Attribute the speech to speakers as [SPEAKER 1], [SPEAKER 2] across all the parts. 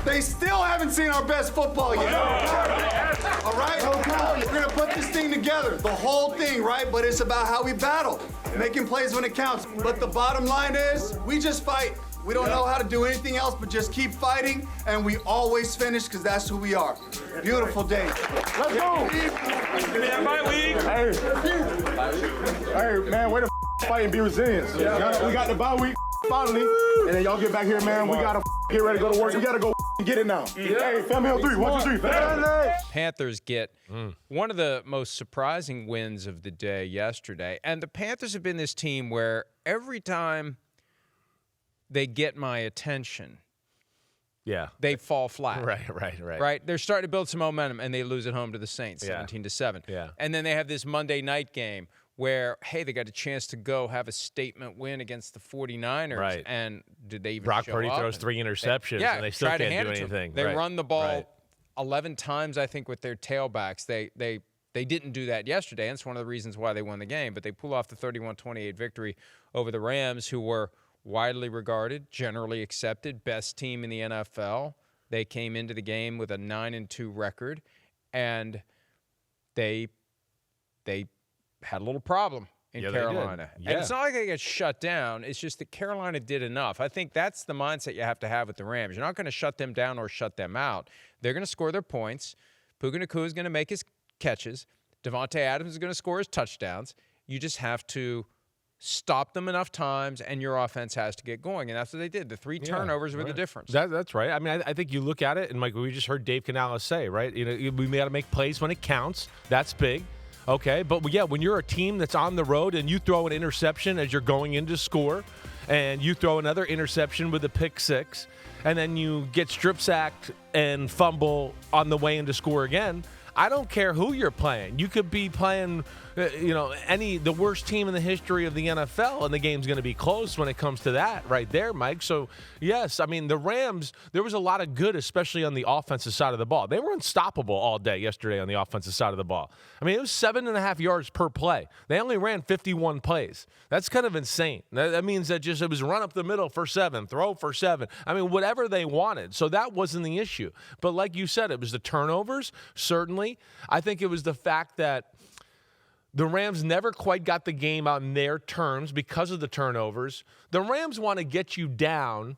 [SPEAKER 1] They still haven't seen our best football yet. All right? We're going to put this thing together, the whole thing, right? But it's about how we battle, making plays when it counts. But the bottom line is, we just fight. We don't know how to do anything else but just keep fighting, and we always finish because that's who we are. Beautiful day.
[SPEAKER 2] Let's go.
[SPEAKER 3] Bye week.
[SPEAKER 2] Hey, man, way to fight and be resilient. We got the bye week finally, and then y'all get back here, man. We got to get ready to go to work. We got to go get it now. Hey, Family Hill 3, 1, 2, 3.
[SPEAKER 4] Panthers get one of the most surprising wins of the day yesterday. And the Panthers have been this team where every time they get my attention, they fall flat. Right. They're starting to build some momentum, and they lose at home to the Saints, 17-7.
[SPEAKER 5] Yeah.
[SPEAKER 4] And then they have this Monday night game where, hey, they got a chance to go have a statement win against the 49ers.
[SPEAKER 5] Right.
[SPEAKER 4] And did they even
[SPEAKER 5] Brock
[SPEAKER 4] show
[SPEAKER 5] Purdy
[SPEAKER 4] up?
[SPEAKER 5] throws 3 interceptions, and they still
[SPEAKER 4] try to
[SPEAKER 5] can't
[SPEAKER 4] hand
[SPEAKER 5] do
[SPEAKER 4] it to them.
[SPEAKER 5] anything.
[SPEAKER 4] They
[SPEAKER 5] Right.
[SPEAKER 4] run the ball
[SPEAKER 5] Right.
[SPEAKER 4] 11 times, I think, with their tailbacks. They didn't do that yesterday, and it's one of the reasons why they won the game. But they pull off the 31-28 victory over the Rams, who were widely regarded, generally accepted, best team in the NFL. They came into the game with a 9-2 record, and they had a little problem in Carolina.
[SPEAKER 5] Yeah.
[SPEAKER 4] And it's not like they get shut down. It's just that Carolina did enough. I think that's the mindset you have to have with the Rams. You're not going to shut them down or shut them out. They're going to score their points. Puka Nacua is going to make his catches. Devontae Adams is going to score his touchdowns. You just have to stop them enough times, and your offense has to get going. And that's what they did. The 3 turnovers were the difference.
[SPEAKER 5] That's right. I mean, I think you look at it, and like we just heard Dave Canales say, right? You know, we got to make plays when it counts. That's big. Okay, but yeah, when you're a team that's on the road and you throw an interception as you're going in to score, and you throw another interception with a pick six, and then you get strip sacked and fumble on the way in to score again, I don't care who you're playing. You could be playing, the worst team in the history of the NFL, and the game's going to be close when it comes to that right there, Mike. So, yes, I mean, the Rams, there was a lot of good, especially on the offensive side of the ball. They were unstoppable all day yesterday on the offensive side of the ball. I mean, it was 7.5 yards per play. They only ran 51 plays. That's kind of insane. That means that it was run up the middle for 7, throw for 7. I mean, whatever they wanted. So that wasn't the issue. But like you said, it was the turnovers, certainly. I think it was the fact that the Rams never quite got the game on their terms because of the turnovers. The Rams want to get you down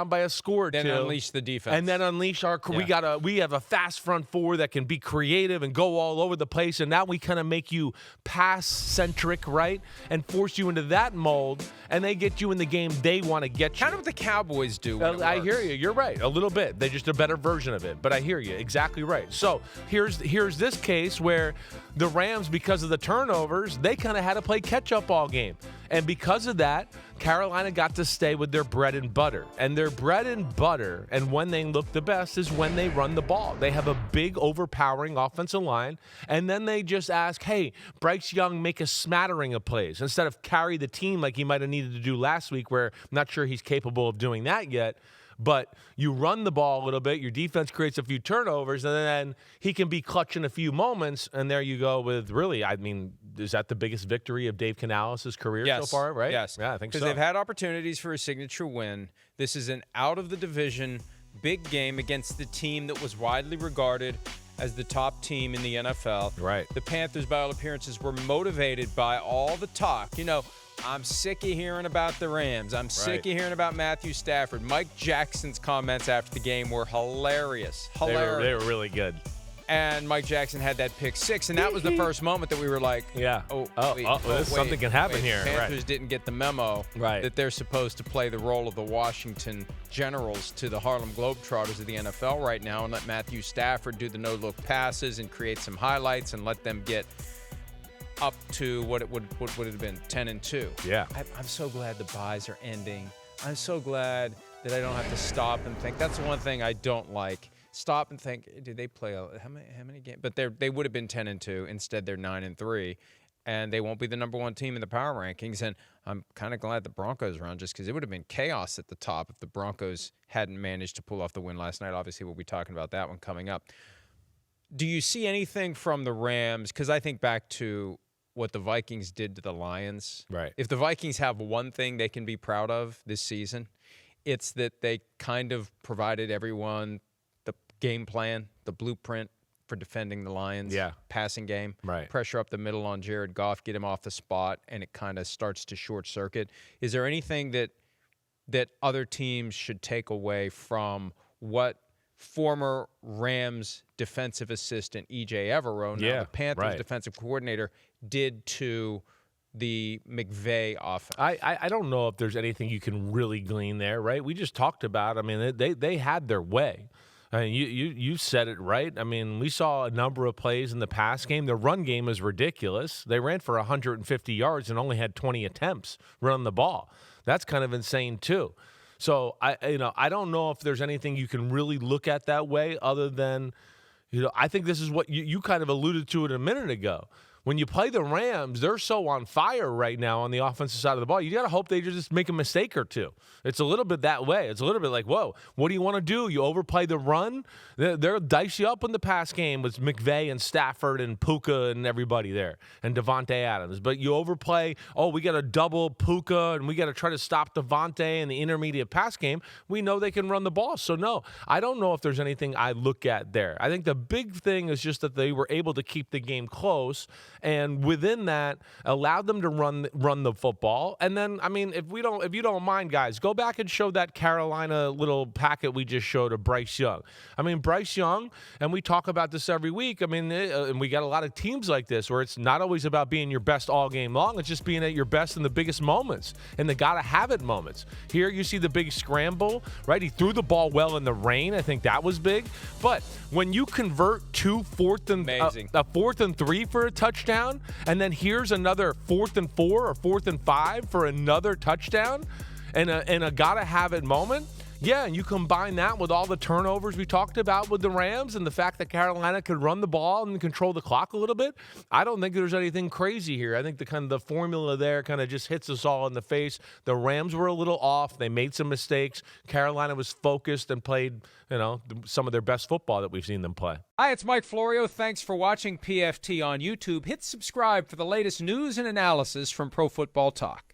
[SPEAKER 5] by a score or two.
[SPEAKER 4] Then unleash the defense.
[SPEAKER 5] And then unleash our we have a fast front four that can be creative and go all over the place, and now we kind of make you pass-centric, right? And force you into that mold, and they get you in the game they want to get you.
[SPEAKER 4] Kind of what the Cowboys do.
[SPEAKER 5] I hear you. You're right. A little bit. They're just a better version of it. But I hear you. Exactly right. So here's this case where the Rams, because of the turnovers, they kind of had to play catch-up all game. And because of that, Carolina got to stay with their bread and butter. And their bread and butter, and when they look the best, is when they run the ball. They have a big, overpowering offensive line, and then they just ask, hey, Bryce Young, make a smattering of plays instead of carry the team like he might have needed to do last week, where I'm not sure he's capable of doing that yet. But you run the ball a little bit, your defense creates a few turnovers, and then he can be clutch in a few moments, and there you go with, really, I mean, is that the biggest victory of Dave Canales' career so far, right?
[SPEAKER 4] Yes.
[SPEAKER 5] Yeah, I think so.
[SPEAKER 4] Because they've had opportunities for a signature win. This is an out-of-the-division big game against the team that was widely regarded as the top team in the NFL.
[SPEAKER 5] Right.
[SPEAKER 4] The Panthers, by all appearances, were motivated by all the talk. You know, I'm sick of hearing about the Rams. I'm sick of hearing about Matthew Stafford. Mike Jackson's comments after the game were hilarious.
[SPEAKER 5] They were really good.
[SPEAKER 4] And Mike Jackson had that pick six, and that was the first moment that we were like,
[SPEAKER 5] something can happen here.
[SPEAKER 4] Panthers didn't get the memo that they're supposed to play the role of the Washington Generals to the Harlem Globetrotters of the NFL right now and let Matthew Stafford do the no-look passes and create some highlights and let them get up to what would have been 10-2.
[SPEAKER 5] Yeah.
[SPEAKER 4] I'm so glad the buys are ending. I'm so glad that I don't have to stop and think. That's the one thing I don't like. Stop and think, did they play how many games? But they would have been 10-2. Instead, they're 9-3, and they won't be the number one team in the power rankings. And I'm kind of glad the Broncos are on, just because it would have been chaos at the top if the Broncos hadn't managed to pull off the win last night. Obviously, we'll be talking about that one coming up. Do you see anything from the Rams? Because I think back to what the Vikings did to the Lions.
[SPEAKER 5] Right.
[SPEAKER 4] If the Vikings have one thing they can be proud of this season, it's that they kind of provided everyone the game plan, the blueprint for defending the Lions. Passing game.
[SPEAKER 5] Right.
[SPEAKER 4] Pressure up the middle on Jared Goff, get him off the spot, and it kind of starts to short circuit. Is there anything that other teams should take away from what former Rams defensive assistant E.J. Evero, now the Panthers defensive coordinator, did to the McVay offense?
[SPEAKER 5] I don't know if there's anything you can really glean there, right? We just talked about, I mean, they had their way. I mean, you said it right. I mean, we saw a number of plays in the pass game. The run game is ridiculous. They ran for 150 yards and only had 20 attempts running the ball. That's kind of insane too. So I don't know if there's anything you can really look at that way other than, I think this is what you kind of alluded to it a minute ago. When you play the Rams, they're so on fire right now on the offensive side of the ball. You got to hope they just make a mistake or two. It's a little bit that way. It's a little bit like, whoa, what do you want to do? You overplay the run? They'll dice you up in the pass game with McVay and Stafford and Puka and everybody there and Devontae Adams. But you overplay, we got to double Puka and we got to try to stop Devontae in the intermediate pass game. We know they can run the ball. So, no, I don't know if there's anything I look at there. I think the big thing is just that they were able to keep the game close and within that, allowed them to run the football. And then, I mean, if you don't mind, guys, go back and show that Carolina little packet we just showed of Bryce Young. I mean, Bryce Young, and we talk about this every week. I mean, and we got a lot of teams like this where it's not always about being your best all game long. It's just being at your best in the biggest moments and the gotta-have-it moments. Here you see the big scramble, right? He threw the ball well in the rain. I think that was big. But when you convert a 4th and 3 for a touchdown, and then here's another 4th and 4 or 4th and 5 for another touchdown and a gotta-have-it moment. Yeah, and you combine that with all the turnovers we talked about with the Rams and the fact that Carolina could run the ball and control the clock a little bit. I don't think there's anything crazy here. I think the formula there kind of just hits us all in the face. The Rams were a little off. They made some mistakes. Carolina was focused and played, some of their best football that we've seen them play.
[SPEAKER 4] Hi, it's Mike Florio. Thanks for watching PFT on YouTube. Hit subscribe for the latest news and analysis from Pro Football Talk.